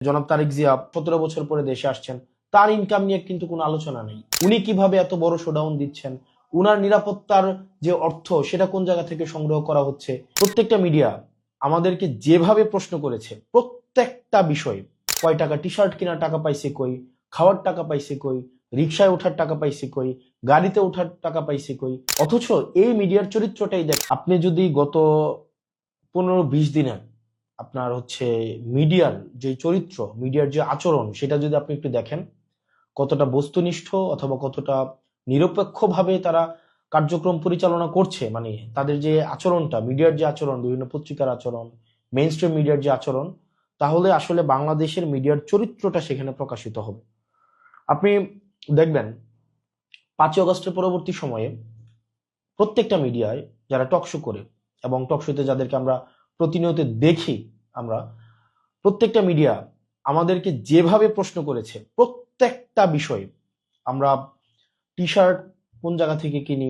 জনাব তারেক জিয়া 17 বছর পরে দেশে আসছেন, তার ইনকাম নিয়ে কিন্তু কোনো আলোচনা নেই। উনি কিভাবে এত বড় শোডাউন দিচ্ছেন, উনার নিরাপত্তার যে অর্থ সেটা কোন জায়গা থেকে সংগ্রহ করা হচ্ছে। প্রত্যেকটা মিডিয়া আমাদেরকে যেভাবে প্রশ্ন করেছে, প্রত্যেকটা বিষয়ে কয় টাকা টি শার্ট কেনার টাকা পাইছে কই, খাওয়ার টাকা পাইছে কই, রিক্সায় ওঠার টাকা পাইছে কই, গাড়িতে ওঠার টাকা পাইছে কই। অথচ এই মিডিয়ার চরিত্রটাই দেখ। আপনি যদি গত 15-20 দিনে আপনার মিডিয়ার যে চরিত্র, মিডিয়ার যে আচরণ, সেটা যদি আপনি একটু দেখেন, কতটা বস্তুনিষ্ঠ অথবা কতটা নিরপেক্ষভাবে তারা কার্যক্রম পরিচালনা করছে, মানে তাদের যে আচরণটা, মিডিয়ার যে আচরণ, বিভিন্ন পত্রিকার আচরণ, মেইন স্ট্রিম মিডিয়ার যে আচরণ, তাহলে আসলে বাংলাদেশের মিডিয়ার চরিত্রটা সেখানে প্রকাশিত হবে। আপনি দেখবেন 5ই অগস্টের পরবর্তী সময়ে প্রত্যেকটা মিডিয়ায় যারা টকশো করে এবং টকশোতে যাদেরকে আমরা প্রতিনিয়ত দেখি, আমরা প্রত্যেকটা মিডিয়া আমাদেরকে যেভাবে প্রশ্ন করেছে, প্রত্যেকটা বিষয়ে আমরা টি শার্ট কোন জায়গা থেকে কিনি,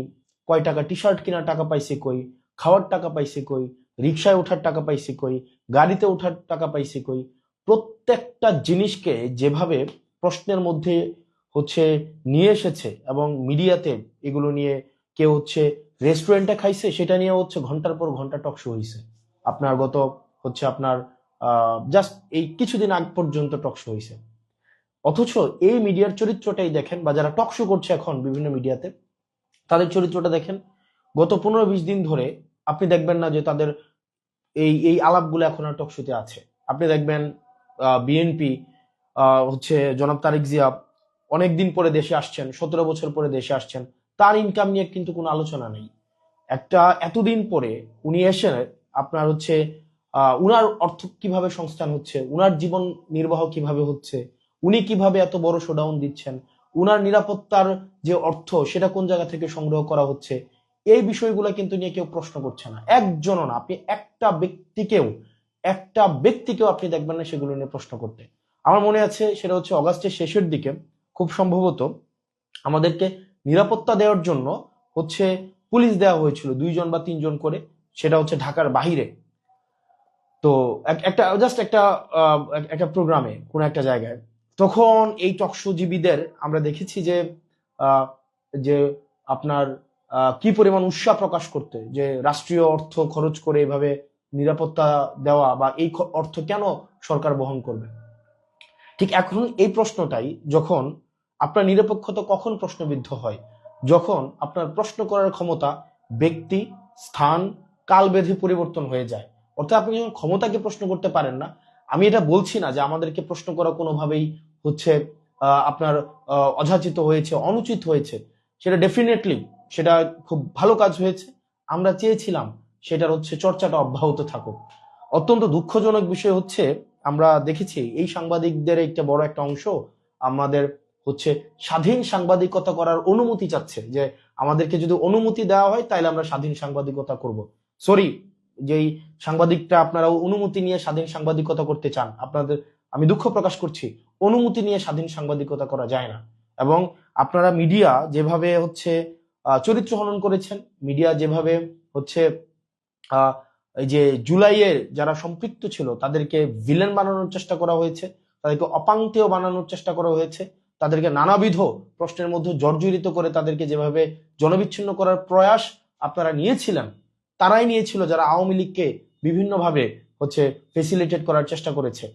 কয় টাকা টি শার্ট কেনার টাকা পাইছে কই, খাওয়ার টাকা পাইছে কই, রিক্সায় ওঠার টাকা পাইছে কই, গাড়িতে ওঠার টাকা পাইছে কই, প্রত্যেকটা জিনিসকে যেভাবে প্রশ্নের মধ্যে নিয়ে এসেছে, এবং মিডিয়াতে এগুলো নিয়ে কেউ রেস্টুরেন্টে খাইছে, সেটা নিয়ে ঘন্টার পর ঘন্টা টক শো হয়েছে। আপনার গত আপনার জাস্ট এই কিছুদিন আগ পর্যন্ত টক শো হয়েছে। অথচ এই মিডিয়ার চরিত্রটাই দেখেন, বা যারা টক শো করছে এখন বিভিন্ন মিডিয়াতে, তাদের চরিত্রটা দেখেন। গত 15-20 দিন ধরে আপনি দেখবেন না যে তাদের এই এই আলাপগুলো এখন আর টক শোতে আছে। আপনি দেখবেন বিএনপি জনাব তারেক জিয়া অনেকদিন পরে দেশে আসছেন, 17 বছর পরে দেশে আসছেন, তার ইনকাম নিয়ে কিন্তু কোনো আলোচনা নেই। এতদিন পরে উনি এসে আপনার উনার অর্থ কিভাবে সংস্থান হচ্ছে, উনার জীবন নির্বাহ কিভাবে হচ্ছে, উনি কিভাবে এত বড় শোডাউন দিচ্ছেন, উনার নিরাপত্তার যে অর্থ সেটা কোন জায়গা থেকে সংগ্রহ করা হচ্ছে, এই বিষয়গুলো কিন্তু নিয়ে কেউ প্রশ্ন করছে না। একজনও না। আপনি একটা ব্যক্তিকেও আপনি দেখবেন না সেগুলো নিয়ে প্রশ্ন করতে। আমার মনে আছে সেটা অগাস্টের শেষের দিকে, খুব সম্ভবত আমাদেরকে নিরাপত্তা দেওয়ার জন্য পুলিশ দেওয়া হয়েছিল 2 জন বা 3 জন করে, সেটা ঢাকার বাহিরে। তো একটা জাস্ট একটা প্রোগ্রামে কোন একটা জায়গায়, তখন এই টকশোজীবীদের আমরা দেখেছি যে আহ, যে আপনার কি পরিমাণ উৎসাহ প্রকাশ করতে, যে রাষ্ট্রীয় অর্থ খরচ করে এভাবে নিরাপত্তা দেওয়া, বা এই অর্থ কেন সরকার বহন করবে। ঠিক এখন এই প্রশ্নটাই, যখন আপনার নিরপেক্ষতা কখন প্রশ্নবিদ্ধ হয়, যখন আপনার প্রশ্ন করার ক্ষমতা ব্যক্তি, স্থান, কাল বেঁধে পরিবর্তন হয়ে যায়। অর্থাৎ আপনি যখন ক্ষমতাকে প্রশ্ন করতে পারেন না। আমি এটা বলছি না যে আমাদেরকে প্রশ্ন করা কোনোভাবেই হচ্ছে আপনার অযাচিত হয়েছে, অনুচিত হয়েছে। সেটা ডেফিনেটলি সেটা খুব ভালো কাজ হয়েছে। আমরা চেয়েছিলাম সেটার চর্চাটা অব্যাহত থাকুক। অত্যন্ত দুঃখজনক বিষয় আমরা দেখেছি এই সাংবাদিকদের একটা বড় একটা অংশ আমাদের স্বাধীন সাংবাদিকতা করার অনুমতি চাচ্ছে, যে আমাদেরকে যদি অনুমতি দেওয়া হয় তাহলে আমরা স্বাধীন সাংবাদিকতা করব। সরি, যেই সাংবাদিকটা আপনারা অনুমতি নিয়ে স্বাধীন সাংবাদিকতা করতে চান, আমি দুঃখ প্রকাশ করছি, অনুমতি নিয়ে স্বাধীন সাংবাদিকতা করা যায় না। এবং আপনারা মিডিয়া যেভাবে চরিত্র হনন করেছেন, মিডিয়া যেভাবে আহ এই যে জুলাইয়ের যারা সম্পৃক্ত ছিল তাদেরকে ভিলেন বানানোর চেষ্টা করা হয়েছে, তাদেরকে অপাংতেয় বানানোর চেষ্টা করা হয়েছে, তাদেরকে নানাবিধ প্রশ্নের মধ্যে জর্জরিত করে তাদেরকে যেভাবে জনবিচ্ছিন্ন করার প্রয়াস আপনারা নিয়েছিলেন, তারাই নিয়েছিল যারা আওয়ামী লীগকে বিভিন্নভাবে ফেসিলিটেট করার চেষ্টা করেছে।